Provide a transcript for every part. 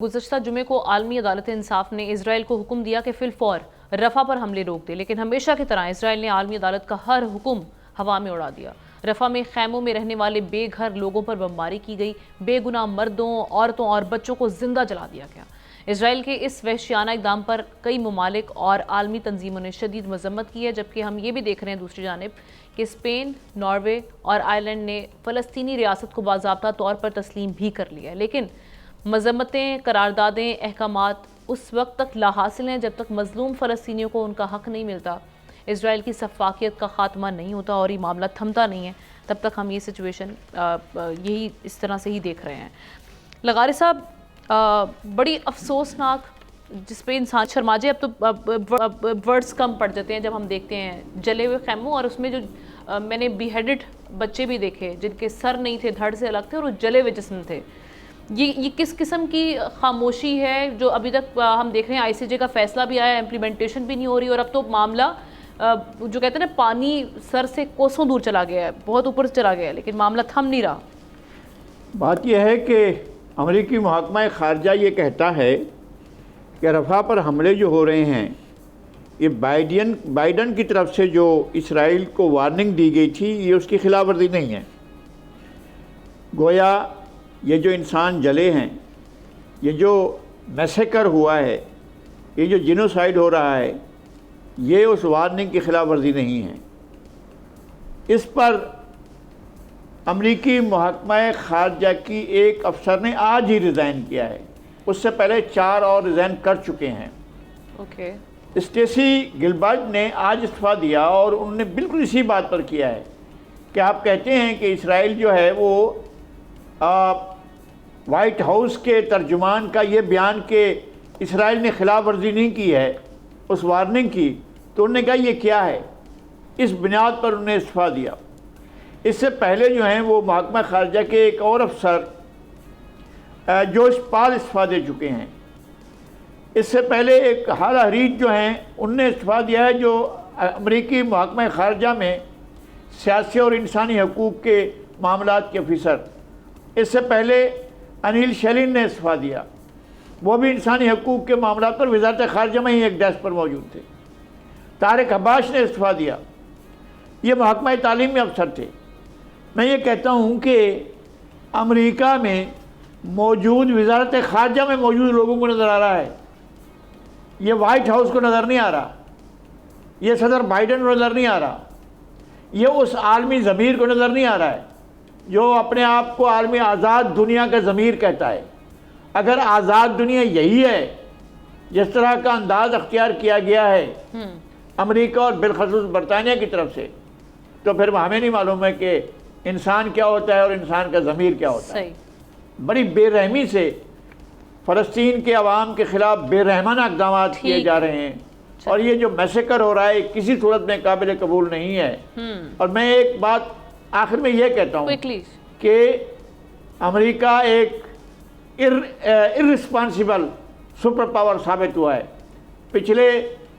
गुज़श्ता जुमे को आलमी अदालत इंसाफ ने इसराइल को हुक्म दिया कि फिलफौर रफ़ा पर हमले रोक दे, लेकिन हमेशा की तरह इसराइल ने आलमी अदालत का हर हुक्म हवा में उड़ा दिया। रफ़ा में खैमों में रहने वाले बेघर लोगों पर बमबारी की गई, बेगुनाह मर्दों, औरतों और बच्चों को जिंदा जला दिया गया। इसराइल के इस वहशियाना इक़दाम पर कई ममालिक और आलमी तंजीमों ने शदीद मजम्मत की है, जबकि हम ये भी देख रहे हैं दूसरी जानिब कि स्पेन, नॉर्वे और आयरलैंड ने फ़लस्तीनी रियासत को बाज़ाब्ता तौर पर तस्लीम भी कर लिया है, लेकिन मजम्मतें, करारदादें, अहकामात उस वक्त तक लाहासिल हैं जब तक मजलूम फ़लस्तीनियों को उनका हक़ नहीं मिलता, इसराइल की सफाकियत का ख़ात्मा नहीं होता और ये मामला थमता नहीं है, तब तक हम ये सिचुएशन यही इस तरह से ही देख रहे हैं। लगारी साहब, बड़ी अफसोसनाक जिस पे इंसान शर्मा जाए, अब तो वर्ड्स कम पड़ जाते हैं जब हम देखते हैं जले हुए खैमों, और उसमें जो मैंने बिहेडेड बच्चे भी देखे जिनके सर नहीं थे, धड़ से अलग थे और वो जले हुए जिस्म थे। ये किस किस्म की खामोशी है जो अभी तक हम देख रहे हैं? ICJ का फैसला भी आया, इम्प्लीमेंटेशन भी नहीं हो रही, और अब तो मामला जो कहते हैं ना, पानी सर से कोसों दूर चला गया है, बहुत ऊपर से चला गया है, लेकिन मामला थम नहीं रहा। बात यह है कि अमरीकी महकमा ख़ारजा ये कहता है कि रफ़ा पर हमले जो हो रहे हैं, ये बाइडन की तरफ से जो इसराइल को वार्निंग दी गई थी, ये उसकी खिलाफ वर्जी नहीं है। गोया ये जो इंसान जले हैं, ये जो मैसेकर हुआ है, ये जो जिनोसाइड हो रहा है, ये उस वार्निंग की खिलाफ वर्जी नहीं है। इस पर अमरीकी महकमा ख़ारजा की एक अफसर ने आज ही रिज़ाइन किया है, उससे पहले 4 और रिज़ाइन कर चुके हैं। ओके। स्टेसी गिलबर्ट ने आज इस्तीफ़ा दिया और उन्होंने बिल्कुल इसी बात पर किया है कि आप कहते हैं कि इसराइल जो है वो वाइट हाउस के तर्जुमान का ये बयान कि इसराइल ने खिलाफ वर्जी नहीं की है उस वार्निंग की, तो उन्होंने कहा ये क्या है, इस बुनियाद पर उन्होंने इस्तीफ़ा दिया। इससे पहले जो हैं वो महकमा ख़ारजा के एक और अफसर जोश पाल इस्तीफ़ा दे चुके हैं। इससे पहले एक हाल हरीज जो हैं उनने इस्तीफ़ा दिया है, जो अमरीकी महकमा ख़ारजा में सियासी और इंसानी हकूक़ के मामलात के अफसर। इससे पहले अनिल शेलिन ने इस्तीफ़ा दिया, वो भी इंसानी हकूक़ के मामलात पर वज़ारत ख़ारजा में ही एक डेस्क पर मौजूद थे। तारिक अब्बास ने इस्तीफ़ा दिया, ये महकमा तालीम में अफसर थे। मैं ये कहता हूँ कि अमेरिका में मौजूद वज़ारत ख़ारजा में मौजूद लोगों को नज़र आ रहा है, ये वाइट हाउस को नज़र नहीं आ रहा, ये सदर बाइडन को नज़र नहीं आ रहा, ये उस आलमी ज़मीर को नज़र नहीं आ रहा है जो अपने आप को आलमी आज़ाद दुनिया का ज़मीर कहता है। अगर आज़ाद दुनिया यही है, जिस तरह का अंदाज़ अख्तियार किया गया है अमेरिका और बिलखसूस बरतानिया की तरफ से, तो फिर हमें नहीं मालूम है कि इंसान क्या होता है और इंसान का ज़मीर क्या होता है। बड़ी बेरहमी से फ़लस्तीन के अवाम के ख़िलाफ़ बेरहमाना इक़दाम किए जा रहे हैं, और ये जो मैसेकर हो रहा है किसी सूरत में काबिल कबूल नहीं है। और मैं एक बात आखिर में ये कहता हूँ कि अमेरिका एक इर्रिस्पॉन्सिबल सुपर पावर साबित हुआ है। पिछले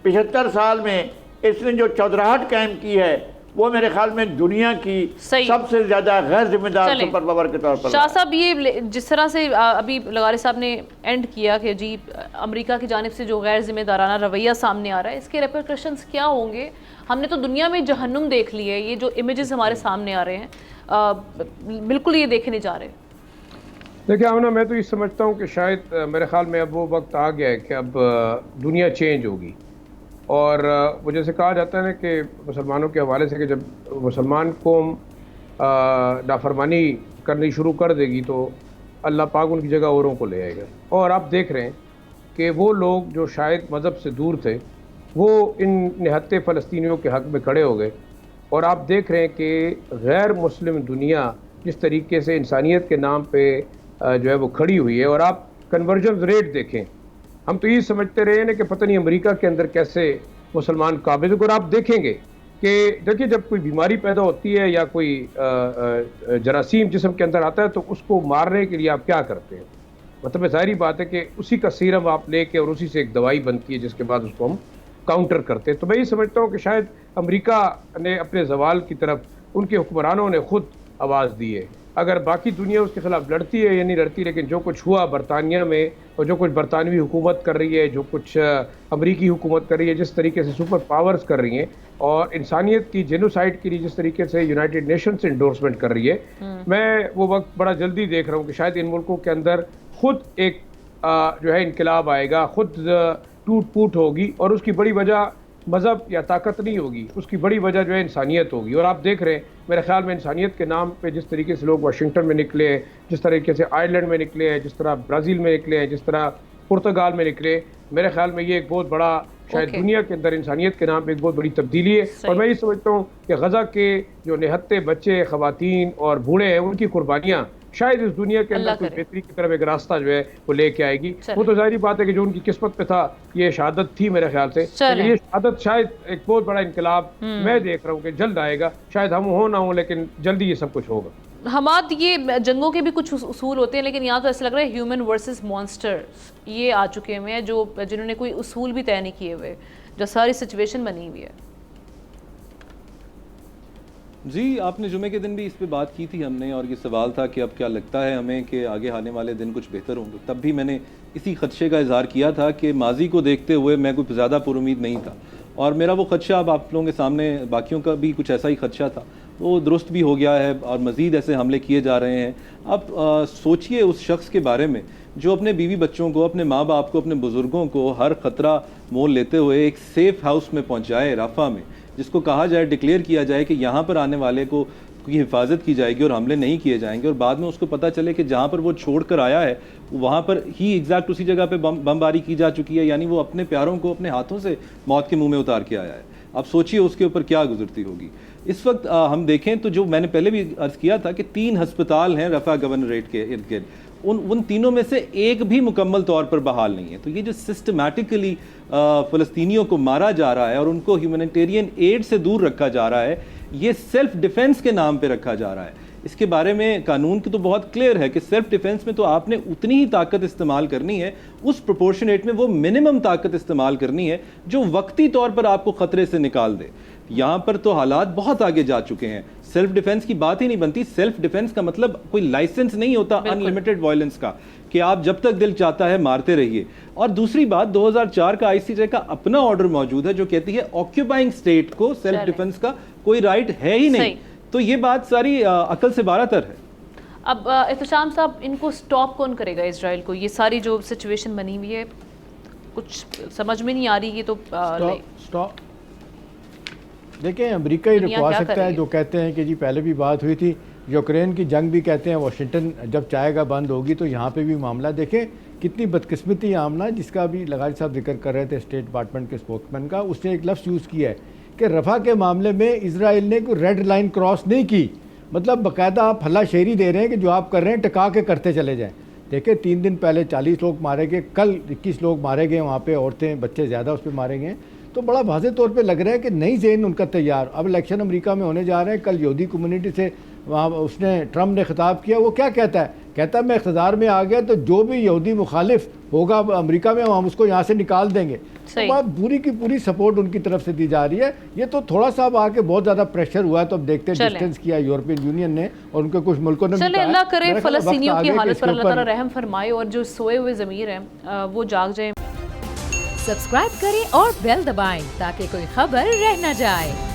75 साल में इसने जो चौधराहट कायम की है, वो मेरे ख्याल में दुनिया की सबसे ज़्यादा गैर जिम्मेदार सुपर पावर के तौर पर। शाह साहब, ये जिस तरह से अभी लगारी साहब ने एंड किया कि जी अमेरिका की जानिब से जो गैर जिम्मेदाराना रवैया सामने आ रहा है, इसके रेपरकशंस क्या होंगे? हमने तो दुनिया में जहन्नुम देख ली है, ये जो इमेजेस हमारे सामने आ रहे हैं बिल्कुल ये देखे नहीं जा रहे। देखिए आमना, मैं तो ये समझता हूँ कि शायद मेरे ख्याल में अब वो वक्त आ गया है कि अब दुनिया चेंज होगी। और वो जैसे कहा जाता है ना कि मुसलमानों के हवाले से कि जब मुसलमान कौम नाफरमानी करनी शुरू कर देगी तो अल्लाह पाक उनकी जगह औरों को ले आएगा। और आप देख रहे हैं कि वो लोग जो शायद मज़हब से दूर थे, वो इन निहत्ते फ़लस्तीनियों के हक़ में खड़े हो गए। और आप देख रहे हैं कि गैर मुस्लिम दुनिया जिस तरीके से इंसानियत के नाम पे जो है वो खड़ी हुई है। और आप कन्वर्जन रेट देखें, हम तो ये समझते रहे हैं कि पता नहीं अमेरिका के अंदर कैसे मुसलमान काबिज। और आप देखेंगे कि देखिए जब कोई बीमारी पैदा होती है या कोई जरासीम जिस्म के अंदर आता है, तो उसको मारने के लिए आप क्या करते हैं? मतलब ज़ाहिर बात है कि उसी का सीरम आप लेके और उसी से एक दवाई बनती है जिसके बाद उसको हम काउंटर करते हैं। तो मैं ये समझता हूँ कि शायद अमेरिका ने अपने ज़वाल की तरफ उनके हुक्मरानों ने खुद आवाज़ दी है। اگر باقی دنیا اس کے خلاف لڑتی ہے یا نہیں لڑتی، لیکن جو کچھ ہوا برطانیہ میں اور جو کچھ برطانوی حکومت کر رہی ہے، جو کچھ امریکی حکومت کر رہی ہے، جس طریقے سے سپر پاورز کر رہی ہیں، اور انسانیت کی جینوسائڈ کے لیے جس طریقے سے یونائٹڈ نیشنز انڈورسمنٹ کر رہی ہے، میں وہ وقت بڑا جلدی دیکھ رہا ہوں کہ شاید ان ملکوں کے اندر خود ایک جو ہے انقلاب آئے گا، خود ٹوٹ پوٹ ہوگی، اور اس کی بڑی وجہ مذہب یا طاقت نہیں ہوگی، اس کی بڑی وجہ جو ہے انسانیت ہوگی۔ اور آپ دیکھ رہے ہیں میرے خیال میں انسانیت کے نام پہ جس طریقے سے لوگ واشنگٹن میں نکلے ہیں، جس طریقے سے آئرلینڈ میں نکلے ہیں، جس طرح برازیل میں نکلے ہیں، جس طرح پرتگال میں نکلے، میرے خیال میں یہ ایک بہت بڑا شاید دنیا کے اندر انسانیت کے نام پہ ایک بہت بڑی تبدیلی ہے۔ اور میں یہ سمجھتا ہوں کہ غزہ کے جو نہتے بچے، خواتین اور بوڑھے ہیں، ان کی قربانیاں شاید اس دنیا کے اندر کوئی بہتری کی طرف ایک راستہ جو ہے وہ لے کے آئے گی۔ وہ تو ظاہری بات ہے کہ جو ان کی قسمت پہ تھا یہ شہادت تھی میرے خیال سے، لیکن یہ شہادت شاید ایک بہت بڑا انقلاب میں دیکھ رہا ہوں کہ جلد آئے گا، شاید ہم ہوں نہ ہوں لیکن جلدی یہ سب کچھ ہوگا۔ حماد، یہ جنگوں کے بھی کچھ اصول ہوتے ہیں، لیکن یہاں تو ایسا لگ رہا ہے ہیومن ورسز مانسٹرز یہ آ چکے ہوئے ہیں، جنہوں نے کوئی اصول بھی طے نہیں کیے ہوئے، جو ساری سچویشن بنی ہوئی ہے۔ جی، آپ نے جمعے کے دن بھی اس پہ بات کی تھی ہم نے، اور یہ سوال تھا کہ اب کیا لگتا ہے ہمیں کہ آگے آنے والے دن کچھ بہتر ہوں گے۔ تب بھی میں نے اسی خدشے کا اظہار کیا تھا کہ ماضی کو دیکھتے ہوئے میں کوئی زیادہ پر امید نہیں تھا، اور میرا وہ خدشہ اب آپ لوگوں کے سامنے، باقیوں کا بھی کچھ ایسا ہی خدشہ تھا، وہ درست بھی ہو گیا ہے، اور مزید ایسے حملے کیے جا رہے ہیں۔ اب سوچئے اس شخص کے بارے میں جو اپنے بیوی بچوں کو، اپنے ماں باپ کو، اپنے بزرگوں کو ہر خطرہ مول لیتے ہوئے ایک سیف ہاؤس میں پہنچائے رافع میں، جس کو کہا جائے، ڈکلیئر کیا جائے کہ یہاں پر آنے والے کو کی حفاظت کی جائے گی اور حملے نہیں کیے جائیں گے، اور بعد میں اس کو پتہ چلے کہ جہاں پر وہ چھوڑ کر آیا ہے وہاں پر ہی ایگزیکٹ اسی جگہ پہ بمباری کی جا چکی ہے، یعنی وہ اپنے پیاروں کو اپنے ہاتھوں سے موت کے منہ میں اتار کے آیا ہے۔ اب سوچئے اس کے اوپر کیا گزرتی ہوگی۔ اس وقت ہم دیکھیں تو جو میں نے پہلے بھی عرض کیا تھا کہ 3 ہسپتال ہیں رفح گورنریٹ کے ارد گرد، ان تینوں میں سے ایک بھی مکمل طور پر بحال نہیں ہے۔ تو یہ جو سسٹمیٹکلی فلسطینیوں کو مارا جا رہا ہے اور ان کو ہیومینیٹیرین ایڈ سے دور رکھا جا رہا ہے، یہ سیلف ڈیفنس کے نام پہ رکھا جا رہا ہے۔ اس کے بارے میں قانون کی تو بہت کلیئر ہے کہ سیلف ڈیفنس میں تو آپ نے اتنی ہی طاقت استعمال کرنی ہے، اس پروپورشنیٹ میں وہ منیمم طاقت استعمال کرنی ہے جو وقتی طور پر آپ کو خطرے سے نکال دے۔ یہاں پر تو حالات بہت آگے جا چکے ہیں، سیلف ڈیفنس کی بات ہی نہیں بنتی۔ سیلف ڈیفنس کا مطلب کوئی لائسنس نہیں ہوتا ان لمیٹڈ وائلنس کا کہ آپ جب تک دل چاہتا ہے مارتے رہیے۔ اور دوسری بات، 2004 کا آئی سی جے کا اپنا آرڈر موجود ہے جو کہتی ہے آکیوپائنگ اسٹیٹ کو سیلف ڈیفنس کا کوئی رائٹ ہے ہی نہیں۔ تو یہ بات ساری عقل سے بارہ تر ہے۔ اب احتشام صاحب، ان کو سٹاپ کون کرے گا اسرائیل کو؟ یہ ساری جو سچویشن بنی ہوئی ہے کچھ سمجھ میں نہیں آ رہی۔ یہ تو دیکھیں، امریکہ ہی رکوا سکتا ہے، جو کہتے ہیں کہ جی پہلے بھی بات ہوئی تھی، یوکرین کی جنگ بھی کہتے ہیں واشنگٹن جب چاہے گا بند ہوگی، تو یہاں پہ بھی معاملہ دیکھیں کتنی بدقسمتی عاملہ، جس کا بھی لغاری صاحب ذکر کر رہے تھے اسٹیٹ ڈپارٹمنٹ کے اسپوکسمین کا، اس نے ایک لفظ یوز کیا ہے کہ رفح کے معاملے میں اسرائیل نے کوئی ریڈ لائن کراس نہیں کی، مطلب باقاعدہ آپ ہلا شیری دے رہے ہیں کہ جو آپ کر رہے ہیں ٹکا کے کرتے چلے جائیں۔ دیکھیں 3 دن پہلے 40 لوگ مارے گئے، کل 21 لوگ مارے گئے، وہاں پہ عورتیں بچے زیادہ اس پہ مارے گئے، تو بڑا واضح طور پہ لگ رہا ہے کہ نئی ذہن ان کا تیار۔ اب الیکشن امریکہ میں ہونے جا رہے ہیں، کل یہودی کمیونٹی سے وہاں اس نے ٹرمپ نے خطاب کیا، وہ کیا کہتا ہے میں اقتدار میں آ گیا تو جو بھی یہودی مخالف ہوگا امریکہ میں ہم اس کو یہاں سے نکال دیں گے۔ پوری کی پوری سپورٹ ان کی طرف سے دی جا رہی ہے۔ یہ تو تھوڑا سا اب آ کے بہت زیادہ پریشر ہوا ہے، تو اب دیکھتے ہیں ڈسٹینس کیا یورپین یونین نے اور ان کے کچھ ملکوں نے۔ چلیں، اللہ کرے فلسطینیوں کی حالت پر اللہ تعالیٰ رحم فرمائے اور جو سوئے ہوئے ضمیر ہیں وہ جاگ جائیں۔ سبسکرائب کریں اور بیل دبائیں تاکہ کوئی خبر رہ نہ جائے۔